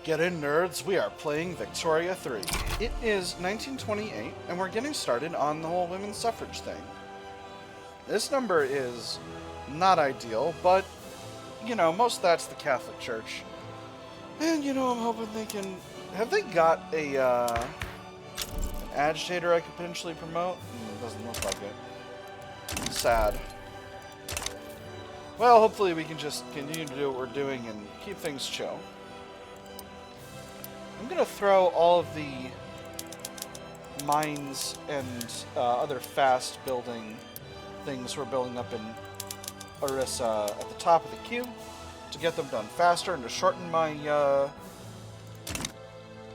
Get in, nerds. We are playing Victoria 3. It is 1928, and we're getting started on the whole women's suffrage thing. This number is not ideal, but, you know, most of that's the Catholic Church. And, you know, I'm hoping they can... Have they got an agitator I could potentially promote? Doesn't look like it. Sad. Well, hopefully we can just continue to do what we're doing and keep things chill. I'm going to throw all of the mines and other fast building things we're building up in Orissa at the top of the queue to get them done faster and to shorten my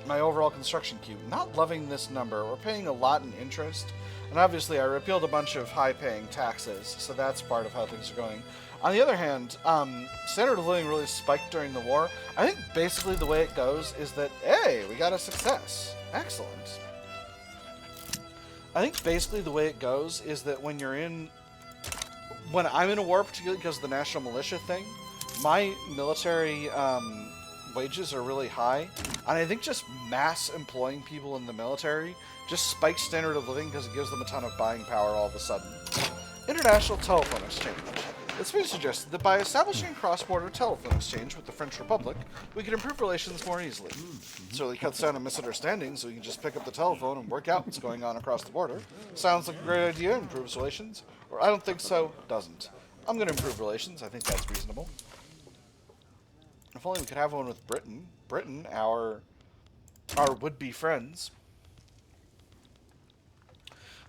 my overall construction queue. Not loving this number. We're paying a lot in interest, and obviously I repealed a bunch of high-paying taxes, so that's part of how things are going. On the other hand, standard of living really spiked during the war. I think basically the way it goes is that, hey, we got a success. Excellent. I think basically the way it goes is that when I'm in a war, particularly because of the national militia thing, my military wages are really high, and I think just mass employing people in the military just spikes standard of living because it gives them a ton of buying power all of a sudden. International telephone exchange. It's been suggested that by establishing cross-border telephone exchange with the French Republic, we can improve relations more easily. It really cuts down on misunderstandings, so we can just pick up the telephone and work out what's going on across the border. Sounds like a great idea, improves relations. Or I don't think so, doesn't. I'm going to improve relations, I think that's reasonable. If only we could have one with Britain. Britain, our would-be friends.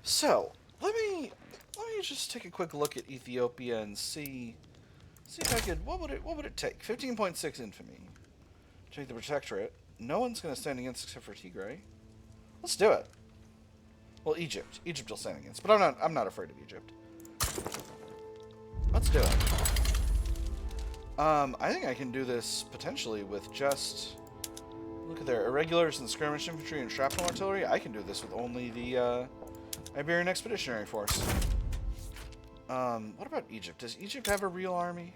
So, let me just take a quick look at Ethiopia and see if I could. What would it take? 15.6 infamy. Take the protectorate. No one's going to stand against except for Tigray. Let's do it. Well, Egypt. Egypt will stand against, but I'm not afraid of Egypt. Let's do it. I think I can do this potentially with just... Look at there. Irregulars and skirmish infantry and shrapnel artillery. I can do this with only the Iberian Expeditionary Force. What about Egypt? Does Egypt have a real army?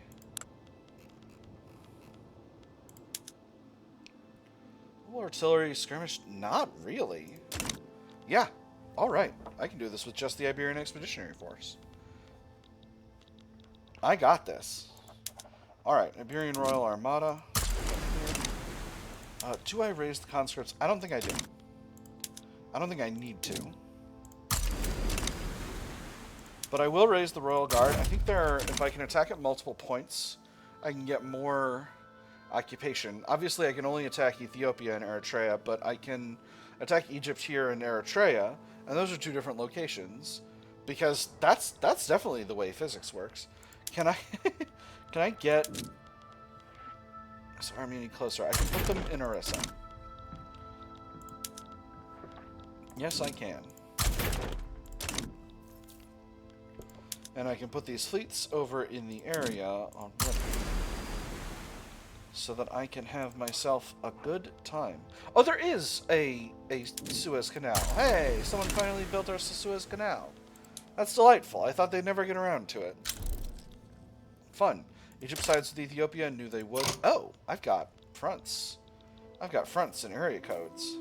Artillery, skirmish? Not really. Yeah. Alright. I can do this with just the Iberian Expeditionary Force. I got this. Alright. Iberian Royal Armada. Do I raise the conscripts? I don't think I do. I don't think I need to. But I will raise the Royal Guard. I think if I can attack at multiple points, I can get more occupation. Obviously, I can only attack Ethiopia and Eritrea, but I can attack Egypt here and Eritrea, and those are two different locations, because that's definitely the way physics works. Can I can I get this army any closer? I can put them in Orissa. Yes, I can. And I can put these fleets over in the area on so that I can have myself a good time. Oh, there is a Suez Canal. Hey, someone finally built our Suez Canal. That's delightful. I thought they'd never get around to it. Fun. Egypt sides with Ethiopia and knew they would. Oh, I've got fronts. I've got fronts and area codes.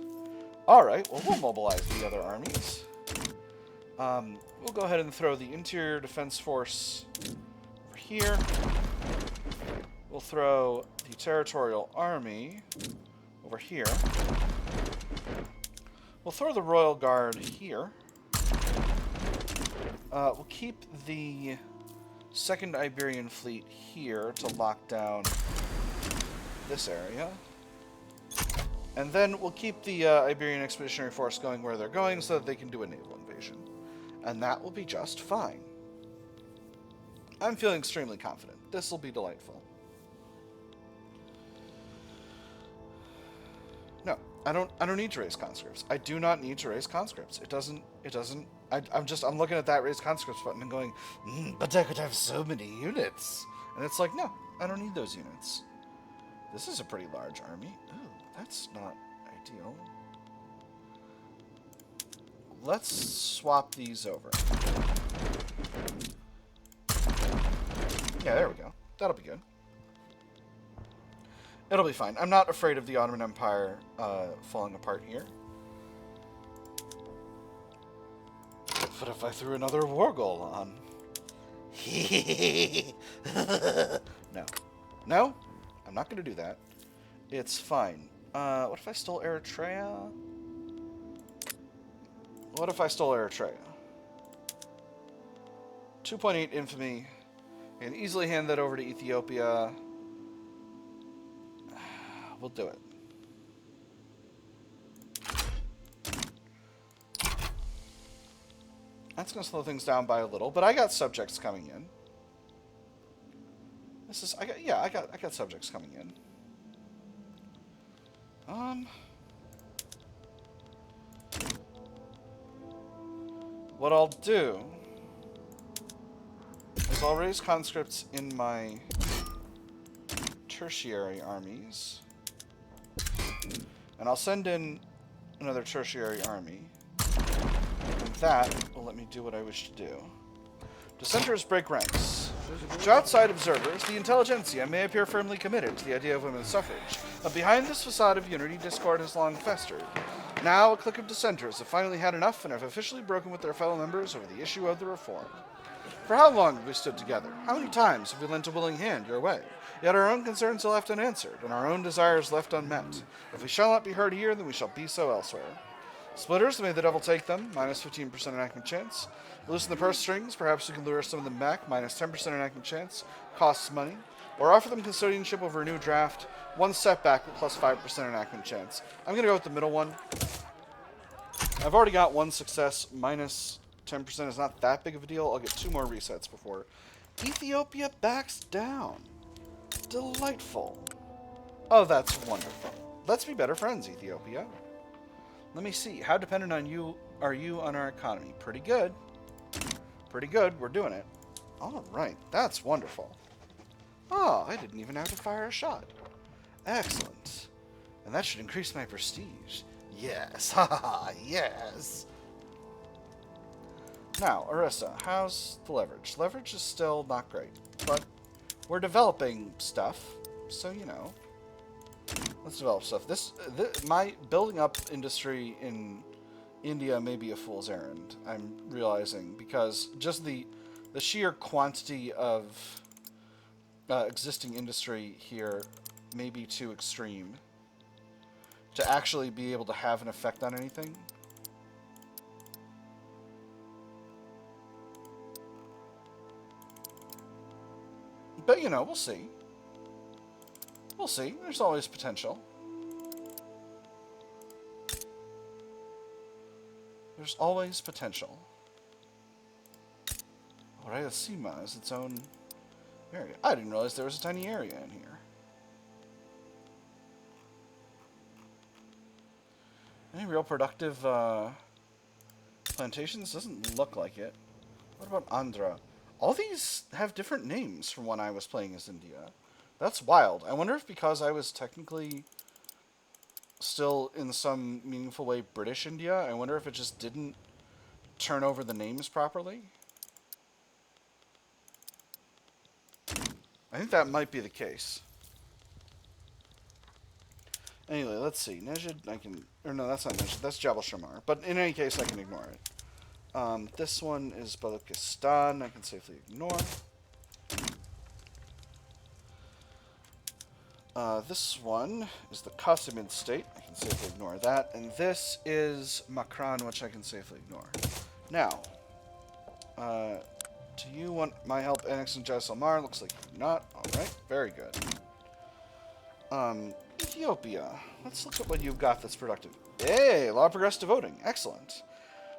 Alright, well, we'll mobilize the other armies. We'll go ahead and throw the Interior Defense Force over here. We'll throw the Territorial Army over here. We'll throw the Royal Guard here. We'll keep the 2nd Iberian Fleet here to lock down this area. And then we'll keep the Iberian Expeditionary Force going where they're going so that they can do a naval invasion. And that will be just fine. I'm feeling extremely confident. This will be delightful. No, I don't need to raise conscripts. I do not need to raise conscripts. I'm looking at that raise conscripts button and going, but I could have so many units. And it's like, no, I don't need those units. This is a pretty large army. Ooh, that's not ideal. Let's swap these over. Yeah, there we go. That'll be good. It'll be fine. I'm not afraid of the Ottoman Empire falling apart here. But if I threw another war goal on? No. No? I'm not going to do that. It's fine. What if I stole Eritrea? What if I stole Eritrea? 2.8 infamy. I can easily hand that over to Ethiopia. We'll do it. That's going to slow things down by a little, but I got subjects coming in. I got subjects coming in. What I'll do is I'll raise conscripts in my tertiary armies, and I'll send in another tertiary army, and that will let me do what I wish to do. Dissenters break ranks. To outside observers, the intelligentsia may appear firmly committed to the idea of women's suffrage, but behind this facade of unity, discord has long festered. Now, a clique of dissenters have finally had enough and have officially broken with their fellow members over the issue of the reform. For how long have we stood together? How many times have we lent a willing hand your way? Yet our own concerns are left unanswered, and our own desires left unmet. If we shall not be heard here, then we shall be so elsewhere. Splitters, may the devil take them, minus 15% enactment chance. Loosen the purse strings, perhaps we can lure some of them back, minus 10% enactment chance, costs money. Or offer them custodianship over a new draft, one setback with plus 5% enactment chance. I'm going to go with the middle one. I've already got one success, minus 10% is not that big of a deal. I'll get 2 more resets before Ethiopia backs down. Delightful. Oh, that's wonderful. Let's be better friends, Ethiopia. Let me see. How dependent on you are you on our economy? Pretty good. Pretty good. We're doing it. All right. That's wonderful. Oh, I didn't even have to fire a shot. Excellent. And that should increase my prestige. Yes. Haha, yes. Now, Orissa, how's the leverage? Leverage is still not great, but we're developing stuff, so, you know. Let's develop stuff. My building up industry in India may be a fool's errand, I'm realizing, because just the sheer quantity of existing industry here may be too extreme to actually be able to have an effect on anything. But, you know, we'll see. We'll see. There's always potential. There's always potential. Rayasima is its own area. I didn't realize there was a tiny area in here. Any real productive plantations? Doesn't look like it. What about Andhra? All these have different names from when I was playing as India. That's wild. I wonder if because I was technically still in some meaningful way British India, I wonder if it just didn't turn over the names properly. I think that might be the case. Anyway, let's see. Nejd, I can... Or no, that's not Nejd. That's Jabal Shamar. But in any case, I can ignore it. This one is Balochistan. I can safely ignore. This one is the Qasimid state. I can safely ignore that. And this is Makran, which I can safely ignore. Now, do you want my help annexing Jaisalmer? Looks like you do not. Alright, very good. Ethiopia. Let's look at what you've got that's productive. Hey, law progressed to voting. Excellent.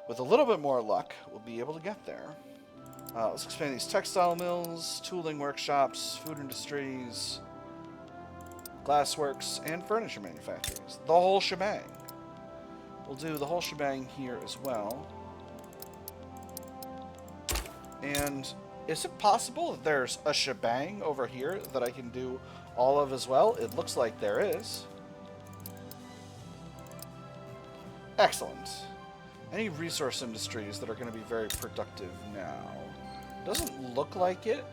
With a little bit more luck, we'll be able to get there. Let's expand these textile mills, tooling workshops, food industries, glassworks, and furniture manufacturers. The whole shebang. We'll do the whole shebang here as well. And is it possible that there's a shebang over here that I can do all of as well? It looks like there is. Excellent. Any resource industries that are going to be very productive now? Doesn't look like it.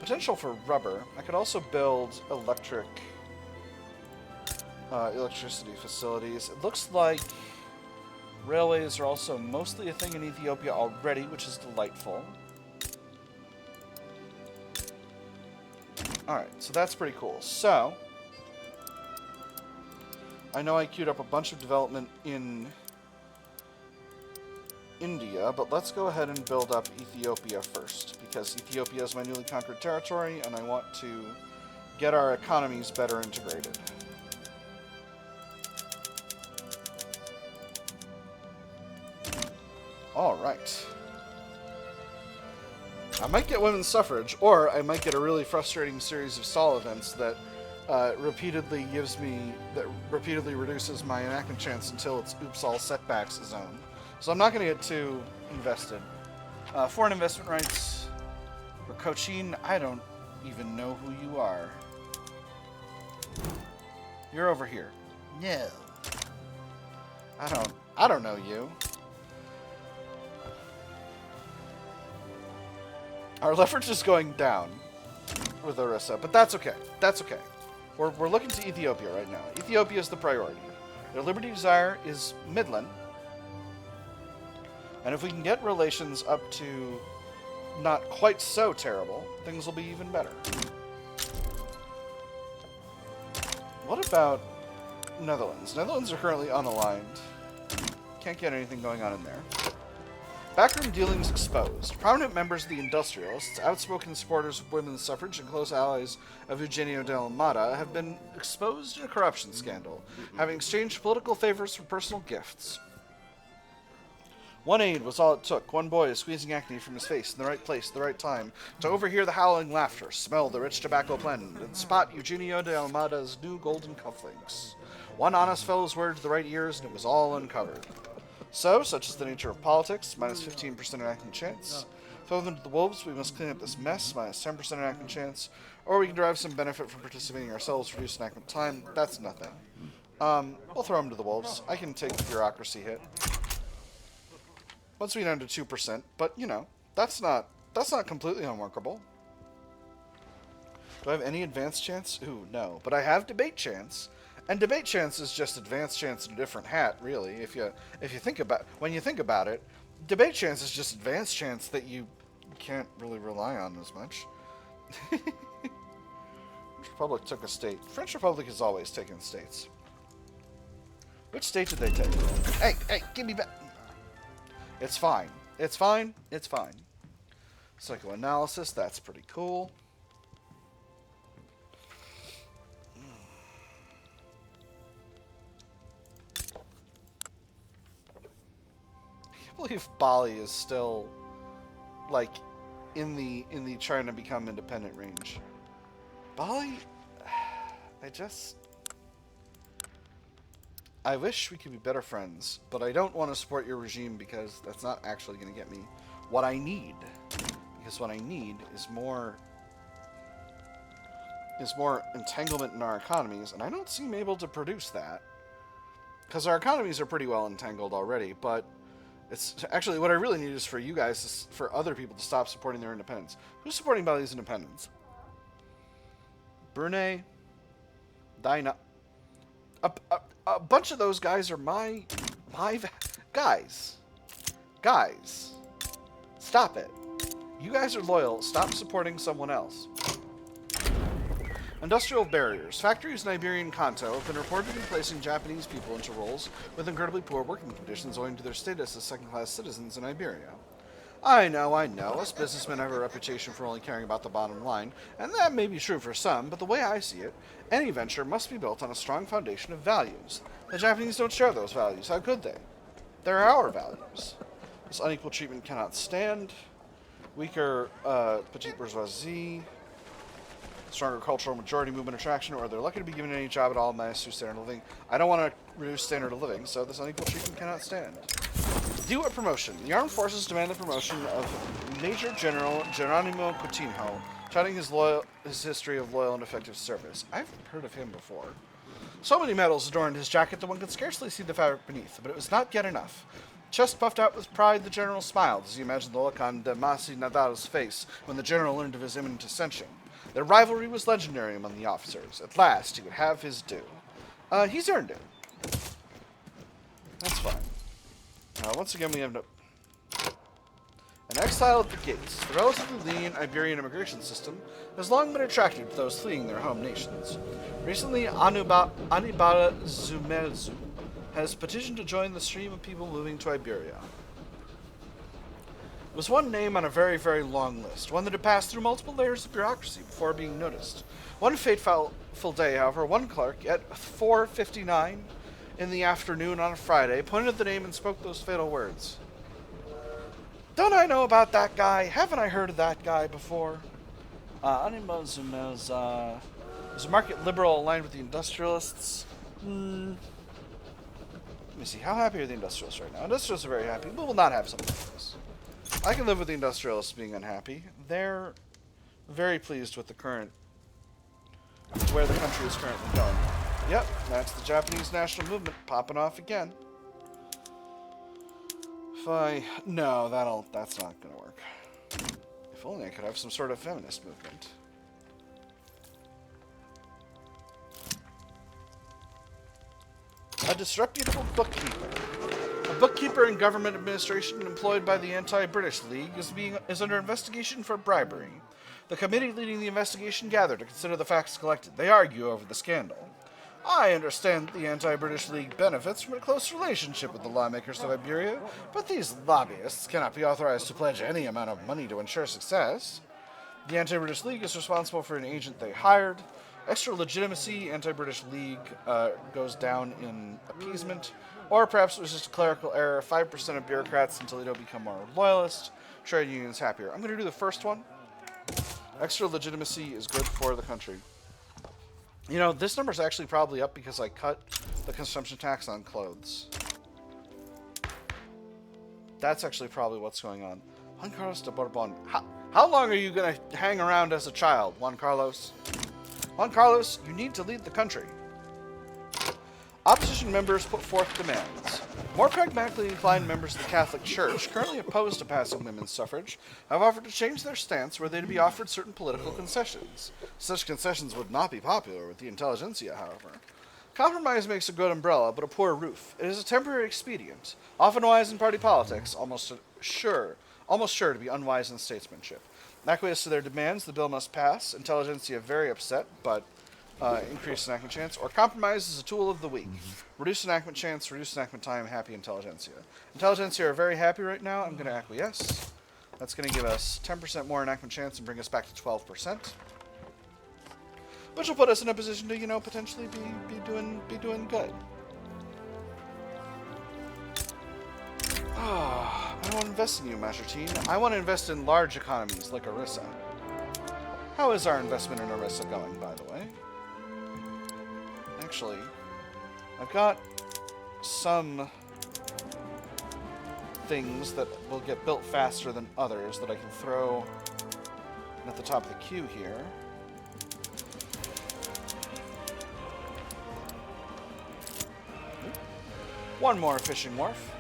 potential for rubber. I could also build electricity facilities. It looks like railways are also mostly a thing in Ethiopia already, which is delightful. Alright, so that's pretty cool. So, I know I queued up a bunch of development in India, but let's go ahead and build up Ethiopia first, because Ethiopia is my newly conquered territory, and I want to get our economies better integrated. Alright. I might get women's suffrage, or I might get a really frustrating series of stall events that repeatedly reduces my enactment chance until it's oops all setbacks zone. So I'm not going to get too invested. Foreign investment rights for Cochin. I don't even know who you are. You're over here. No. I don't know you. Our leverage is going down with Orissa, but that's okay. That's okay. We're looking to Ethiopia right now. Ethiopia is the priority. Their liberty desire is Midland. And if we can get relations up to not quite so terrible, things will be even better. What about Netherlands? Netherlands are currently unaligned. Can't get anything going on in there. Backroom dealings exposed. Prominent members of the industrialists, outspoken supporters of women's suffrage, and close allies of Eugenio de Almada have been exposed in a corruption scandal, having exchanged political favors for personal gifts. One aide was all it took. One boy is squeezing acne from his face in the right place at the right time to overhear the howling laughter, smell the rich tobacco blend, and spot Eugenio de Almada's new golden cufflinks. One honest fellow's word to the right ears, and it was all uncovered. So, such is the nature of politics, minus 15% enactment chance. Throw them to the wolves, we must clean up this mess, minus 10% enactment chance. Or we can derive some benefit from participating ourselves, reduce enactment time, that's nothing. We'll throw them to the wolves. I can take the bureaucracy hit. Once we get down to 2%, but, you know, that's not completely unworkable. Do I have any advanced chance? Ooh, no. But I have debate chance. And debate chance is just advanced chance in a different hat, really. When you think about it, debate chance is just advanced chance that you can't really rely on as much. French Republic took a state. French Republic has always taken states. Which state did they take? Hey, give me back. It's fine. It's fine. It's fine. Psychoanalysis, that's pretty cool. I believe Bali is still like in the trying to become independent range. Bali, I wish we could be better friends, but I don't want to support your regime because that's not actually going to get me what I need. Because what I need is more entanglement in our economies, and I don't seem able to produce that. Because our economies are pretty well entangled already, but it's actually what I really need is for you guys, for other people to stop supporting their independence. Who's supporting Bali's independence? Brunei, Dina. A bunch of those guys are my guys. Guys, stop it. You guys are loyal. Stop supporting someone else. Industrial barriers. Factories in Iberian Kanto have been reportedly placing Japanese people into roles with incredibly poor working conditions owing to their status as second-class citizens in Iberia. I know. Us businessmen have a reputation for only caring about the bottom line, and that may be true for some, but the way I see it, any venture must be built on a strong foundation of values. The Japanese don't share those values. How could they? They're our values. This unequal treatment cannot stand. Weaker petite bourgeoisie. Stronger cultural majority movement attraction, or they're lucky to be given any job at all minus through standard of living. I don't want to reduce standard of living, so this unequal treatment cannot stand. Due a promotion. The armed forces demand the promotion of Major General Geronimo Coutinho, touting his history of loyal and effective service. I've heard of him before. So many medals adorned his jacket that one could scarcely see the fabric beneath, but it was not yet enough. Chest puffed out with pride, the general smiled as he imagined the look on Damasi Nadal's face when the general learned of his imminent ascension. Their rivalry was legendary among the officers. At last, he would have his due. He's earned it. That's fine. Once again, we have no... An exile at the gates, the relatively lean Iberian immigration system has long been attractive to those fleeing their home nations. Recently, Anibal Zumelzu has petitioned to join the stream of people moving to Iberia. It was one name on a very, very long list, one that had passed through multiple layers of bureaucracy before being noticed. One fateful day, however, one clerk at 4:59 in the afternoon on a Friday pointed at the name and spoke those fatal words. Don't I know about that guy? Haven't I heard of that guy before? Anibal Zumelzu is a market liberal aligned with the industrialists. Let me see, how happy are the industrialists right now? Industrialists are very happy. We will not have something like this. I can live with the industrialists being unhappy. They're very pleased with the current, where the country is currently going. Yep, that's the Japanese national movement popping off again. No, that's not gonna work. If only I could have some sort of feminist movement. A disreputable bookkeeper. A bookkeeper in government administration employed by the Anti-British League is under investigation for bribery. The committee leading the investigation gathered to consider the facts collected. They argue over the scandal. I understand that the Anti-British League benefits from a close relationship with the lawmakers of Iberia, but these lobbyists cannot be authorized to pledge any amount of money to ensure success. The Anti-British League is responsible for an agent they hired. Extra legitimacy, Anti-British League goes down in appeasement. Or perhaps it was just a clerical error, 5% of bureaucrats until they don't become more loyalist. Trade unions happier. I'm going to do the first one. Extra legitimacy is good for the country. You know, this number's actually probably up because I cut the consumption tax on clothes. That's actually probably what's going on. Juan Carlos de Borbon. How long are you going to hang around as a child, Juan Carlos? Juan Carlos, you need to lead the country. Opposition members put forth demands. More pragmatically inclined members of the Catholic Church, currently opposed to passing women's suffrage, have offered to change their stance were they to be offered certain political concessions. Such concessions would not be popular with the intelligentsia, however. Compromise makes a good umbrella, but a poor roof. It is a temporary expedient, often wise in party politics, almost sure to be unwise in statesmanship. Acquiesce to their demands, the bill must pass. Intelligentsia very upset, but increase enactment chance. Or compromise is a tool of the weak. Reduce enactment chance, reduce enactment time, happy intelligentsia. Intelligentsia are very happy right now. I'm going to acquiesce. That's going to give us 10% more enactment chance and bring us back to 12%. Which will put us in a position to, you know, potentially be doing good. I don't want to invest in you, Majertine. I want to invest in large economies like Orissa. How is our investment in Orissa going, by the way? Actually, I've got some things that will get built faster than others that I can throw at the top of the queue here. One more fishing wharf.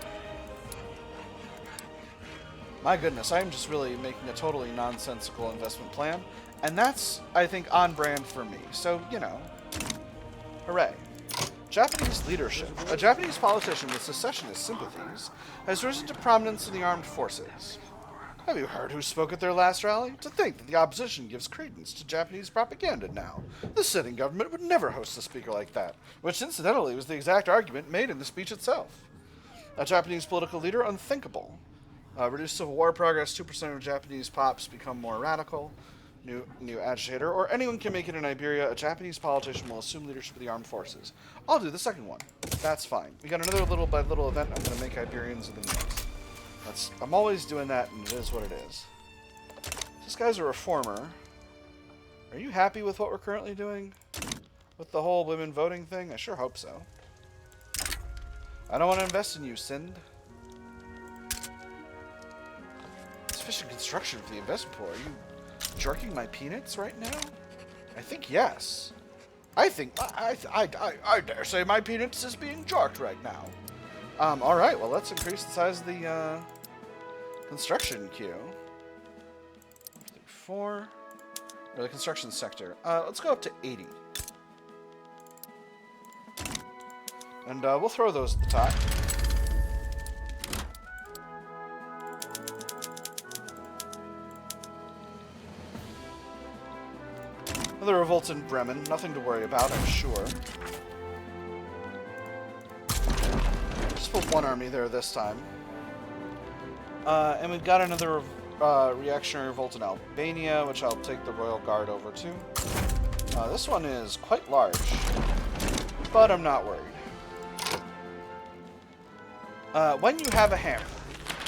My goodness, I am just really making a totally nonsensical investment plan. And that's, I think, on brand for me. So, you know, hooray. Japanese leadership. A Japanese politician with secessionist sympathies has risen to prominence in the armed forces. Have you heard who spoke at their last rally? To think that the opposition gives credence to Japanese propaganda now. The sitting government would never host a speaker like that, which incidentally was the exact argument made in the speech itself. A Japanese political leader, unthinkable. Reduce civil war progress, 2% of Japanese pops become more radical. New agitator, or anyone can make it in Iberia. A Japanese politician will assume leadership of the armed forces. I'll do the second one. That's fine. We got another little by little event. I'm going to make Iberians of the news. I'm always doing that, and it is what it is. This guy's a reformer. Are you happy with what we're currently doing? With the whole women voting thing? I sure hope so. I don't want to invest in you, Sind. Sufficient construction for the investment pool. Are you jerking my peanuts right now? I think yes. I dare say my peanuts is being jerked right now. Alright, well, let's increase the size of the construction queue. 4. Or the construction sector. Let's go up to 80. And we'll throw those at the top. Another revolt in Bremen. Nothing to worry about, I'm sure. Just put one army there this time. And we've got another reactionary revolt in Albania, which I'll take the Royal Guard over to. This one is quite large, but I'm not worried. When you have a hammer.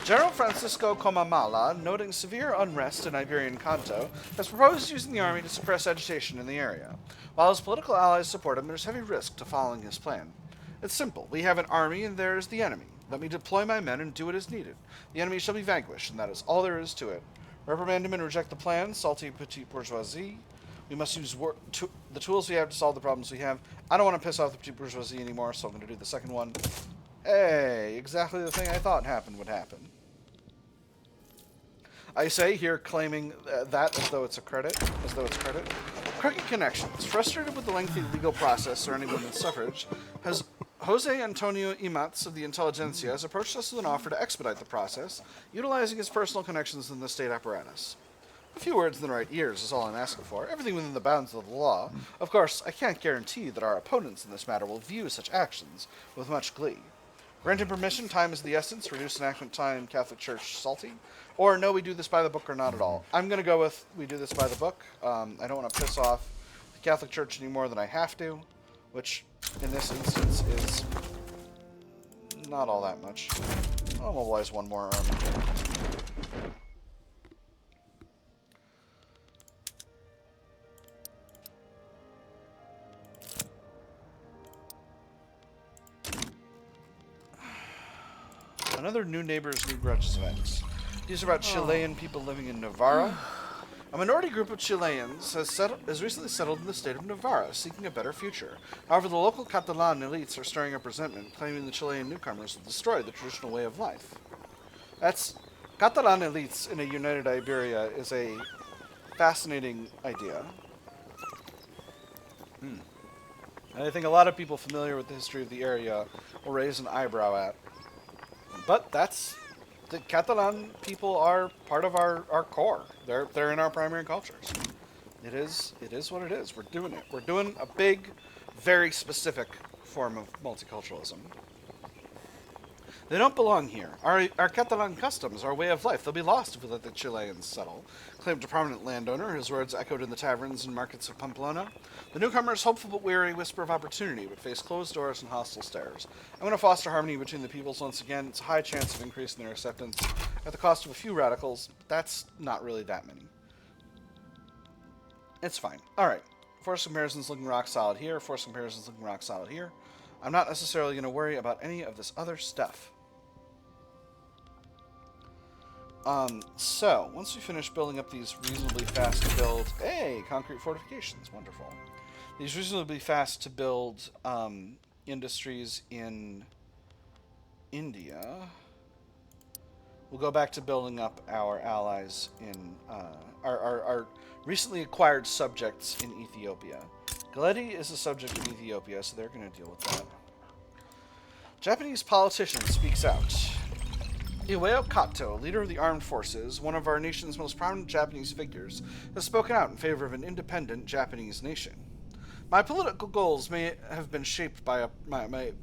General Francisco Comamala, noting severe unrest in Iberian Kanto, has proposed using the army to suppress agitation in the area. While his political allies support him, there's heavy risk to following his plan. It's simple. We have an army and there is the enemy. Let me deploy my men and do what is needed. The enemy shall be vanquished, and that is all there is to it. Reprimand him and reject the plan, salty petite bourgeoisie. We must use the tools we have to solve the problems we have. I don't want to piss off the petite bourgeoisie anymore, so I'm going to do the second one. Hey, exactly the thing I thought would happen. I say here, claiming that as though it's credit. Crooked connections. Frustrated with the lengthy legal process surrounding women's suffrage, has Jose Antonio Imats of the Intelligentsia has approached us with an offer to expedite the process, utilizing his personal connections in the state apparatus. A few words in the right ears is all I'm asking for, everything within the bounds of the law. Of course, I can't guarantee that our opponents in this matter will view such actions with much glee. Granted permission, time is the essence, reduce enactment time, Catholic Church salty. Or no, we do this by the book or not at all. I'm going to go with we do this by the book. I don't want to piss off the Catholic Church any more than I have to, which in this instance is not all that much. I'll mobilize one more army. Another New Neighbors, New Grudges event. These are about Chilean people living in Navarra. A minority group of Chileans has recently settled in the state of Navarra, seeking a better future. However, the local Catalan elites are stirring up resentment, claiming the Chilean newcomers will destroy the traditional way of life. Catalan elites in a united Iberia is a fascinating idea. And I think a lot of people familiar with the history of the area will raise an eyebrow at. But the Catalan people are part of our core. They're in our primary cultures. It is what it is. We're doing it. We're doing a big, very specific form of multiculturalism. They don't belong here. Our Catalan customs, our way of life, they'll be lost if we let the Chileans settle, claimed a prominent landowner, his words echoed in the taverns and markets of Pamplona. The newcomers, hopeful but weary, whisper of opportunity, but face closed doors and hostile stares. I'm going to foster harmony between the peoples once again. It's a high chance of increasing their acceptance at the cost of a few radicals, but that's not really that many. It's fine. Alright. Force comparison's looking rock solid here. Force comparison's looking rock solid here. I'm not necessarily going to worry about any of this other stuff. So, once we finish building up these reasonably fast to build... Hey! Concrete fortifications. Wonderful. These reasonably fast to build industries in India. We'll go back to building up our allies in... our recently acquired subjects in Ethiopia. Galeti is a subject of Ethiopia, so they're going to deal with that. Japanese politician speaks out. Iwao Kato, leader of the armed forces, one of our nation's most prominent Japanese figures, has spoken out in favor of an independent Japanese nation. My political goals may have been shaped by let me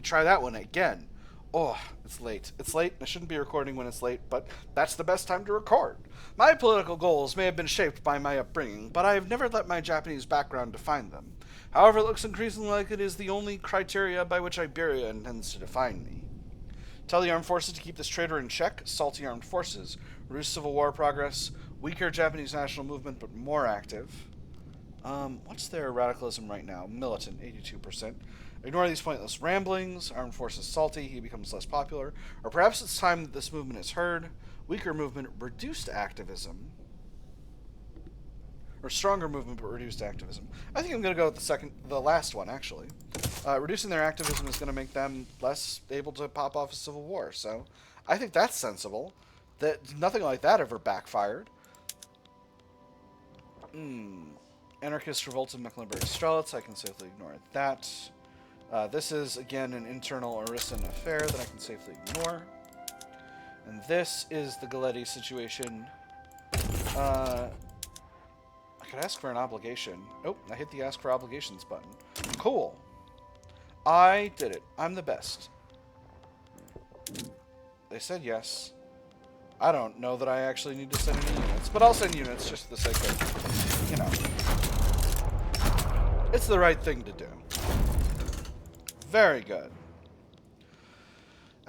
try that one again. Oh, it's late. It's late. I shouldn't be recording when it's late, but that's the best time to record. My political goals may have been shaped by my upbringing, but I have never let my Japanese background define them. However, it looks increasingly like it is the only criteria by which Iberia intends to define me. Tell the armed forces to keep this traitor in check. Salty armed forces. Reduce civil war progress. Weaker Japanese national movement, but more active. What's their radicalism right now? Militant, 82%. Ignore these pointless ramblings. Armed forces salty. He becomes less popular. Or perhaps it's time that this movement is heard. Weaker movement, reduced activism. Or stronger movement, but reduced activism. I think I'm going to go with the last one, actually. Reducing their activism is going to make them less able to pop off a civil war, so I think that's sensible. That nothing like that ever backfired. Anarchist revolt of Mecklenburg Strelitz, I can safely ignore that. This is, again, an internal Orisan affair that I can safely ignore. And this is the Galetti situation. I could ask for an obligation. Oh, I hit the ask for obligations button. Cool. I did it. I'm the best. They said yes. I don't know that I actually need to send any units, but I'll send units just for the sake of, you know. It's the right thing to do. Very good.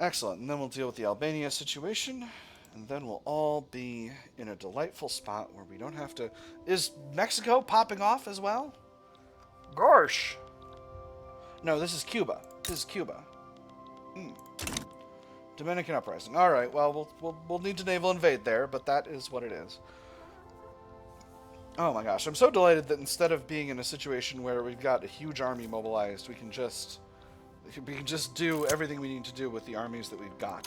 Excellent. And then we'll deal with the Albania situation. And then we'll all be in a delightful spot where we don't have to... Is Mexico popping off as well? Gosh. No, this is Cuba. This is Cuba. Dominican uprising. All right. Well, we'll need to naval invade there, but that is what it is. Oh my gosh, I'm so delighted that instead of being in a situation where we've got a huge army mobilized, we can just do everything we need to do with the armies that we've got.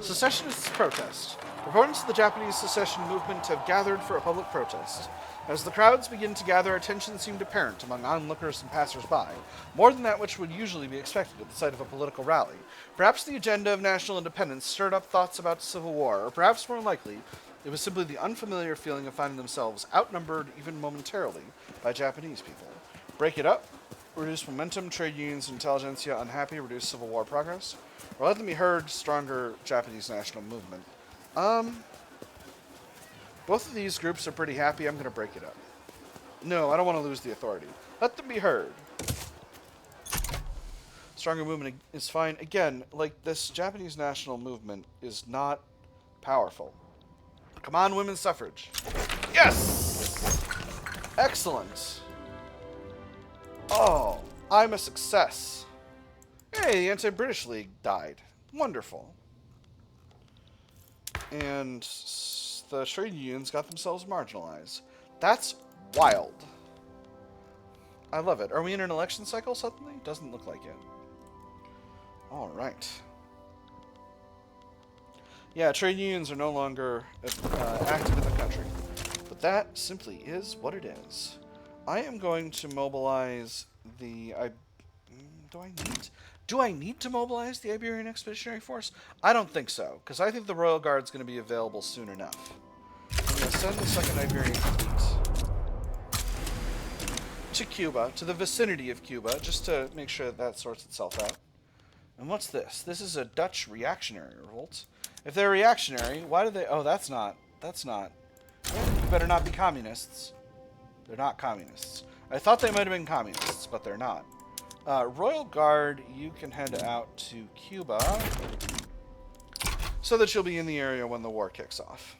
Secessionists protest. Proponents of the Japanese secession movement have gathered for a public protest. As the crowds begin to gather, attention seemed apparent among onlookers and passers-by, more than that which would usually be expected at the site of a political rally. Perhaps the agenda of national independence stirred up thoughts about civil war, or perhaps more likely, it was simply the unfamiliar feeling of finding themselves outnumbered, even momentarily, by Japanese people. Break it up, reduce momentum, trade unions, intelligentsia unhappy, reduce civil war progress, or let them be heard, stronger Japanese national movement. Both of these groups are pretty happy. I'm going to break it up. No, I don't want to lose the authority. Let them be heard. Stronger movement is fine. Again, like, this Japanese national movement is not powerful. Come on, women's suffrage. Yes! Excellent. Oh, I'm a success. Hey, the Anti-British League died. Wonderful. And the trade unions got themselves marginalized. That's wild. I love it. Are we in an election cycle suddenly? Doesn't look like it. All right. Yeah, trade unions are no longer active in the country. But that simply is what it is. I am going to mobilize the... Do I need to mobilize the Iberian Expeditionary Force? I don't think so, because I think the Royal Guard's going to be available soon enough. I'm going to send the 2nd Iberian Fleet to Cuba, to the vicinity of Cuba, just to make sure that sorts itself out. And what's this? This is a Dutch reactionary revolt. If they're reactionary, why do they... Oh, that's not. You better not be communists. They're not communists. I thought they might have been communists, but they're not. Royal Guard, you can head out to Cuba so that you'll be in the area when the war kicks off.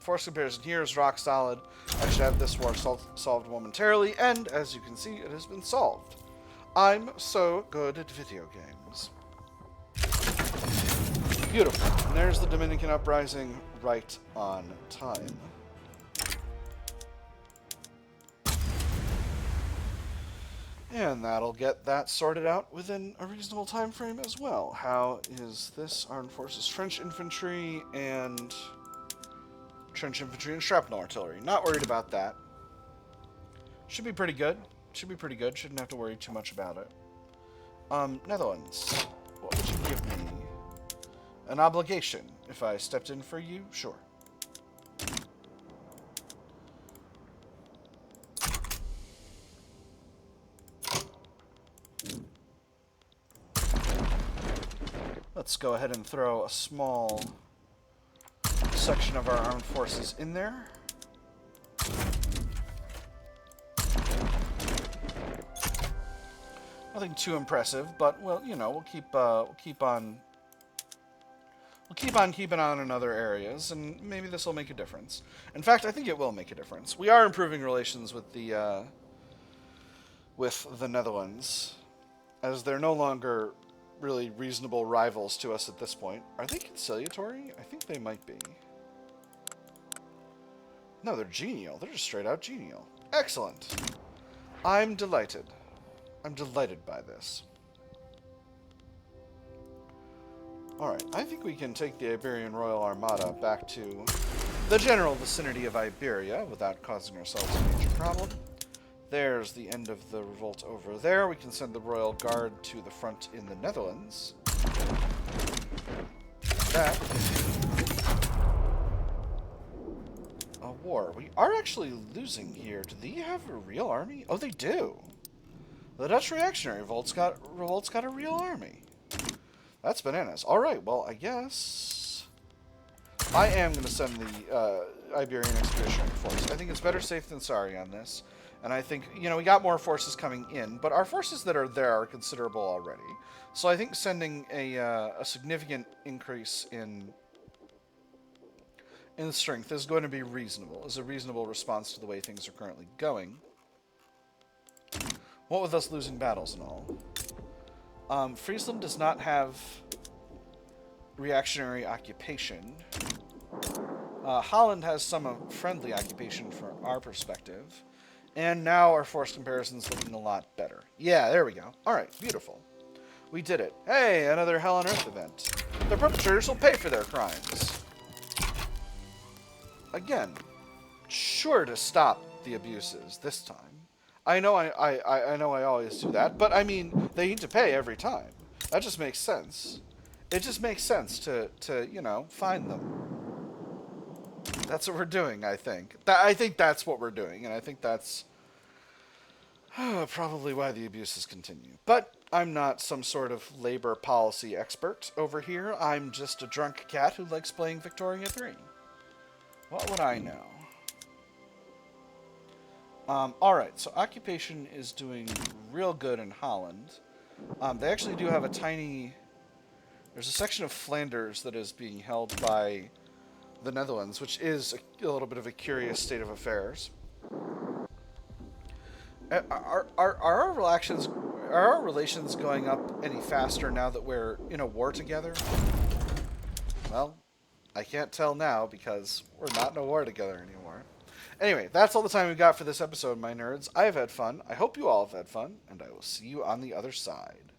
Force comparison here is rock solid. I should have this war solved momentarily, and as you can see, it has been solved. I'm so good at video games. Beautiful. And there's the Dominican uprising right on time. And that'll get that sorted out within a reasonable time frame as well. How is this Armed Forces Trench Infantry and Shrapnel Artillery? Not worried about that. Should be pretty good. Shouldn't have to worry too much about it. Netherlands. What would you give me? An obligation. If I stepped in for you? Sure. Let's go ahead and throw a small section of our armed forces in there. Nothing too impressive, but well, you know, we'll keep on keeping on in other areas, and maybe this will make a difference. In fact, I think it will make a difference. We are improving relations with the Netherlands, as they're no longer really reasonable rivals to us at this point. Are they conciliatory? I think they might be. No, they're genial. They're just straight out genial. Excellent. I'm delighted. I'm delighted by this. Alright, I think we can take the Iberian Royal Armada back to the general vicinity of Iberia without causing ourselves a major problem. There's the end of the revolt over there. We can send the Royal Guard to the front in the Netherlands. That. A war. We are actually losing here. Do they have a real army? Oh, they do. The Dutch reactionary revolt's got a real army. That's bananas. Alright, well, I guess I am going to send the Iberian Expeditionary Force. I think it's better safe than sorry on this. And I think, you know, we got more forces coming in, but our forces that are there are considerable already. So I think sending a significant increase in strength is going to be reasonable, is a reasonable response to the way things are currently going. What with us losing battles and all. Friesland does not have reactionary occupation. Holland has some friendly occupation from our perspective. And now our force comparison is looking a lot better. Yeah, there we go. Alright, beautiful. We did it. Hey, another Hell on Earth event. The perpetrators will pay for their crimes. Again, sure to stop the abuses this time. I know I know I always do that, but I mean, they need to pay every time. That just makes sense. It just makes sense to you know, find them. That's what we're doing, I think. I think that's what we're doing, and I think that's probably why the abuses continue. But I'm not some sort of labor policy expert over here. I'm just a drunk cat who likes playing Victoria 3. What would I know? Alright, so occupation is doing real good in Holland. They actually do have a tiny... There's a section of Flanders that is being held by the Netherlands, which is a little bit of a curious state of affairs. Are our relations going up any faster now that we're in a war together? Well, I can't tell now because we're not in a war together anymore. Anyway, that's all the time we've got for this episode, my nerds. I have had fun. I hope you all have had fun, and I will see you on the other side.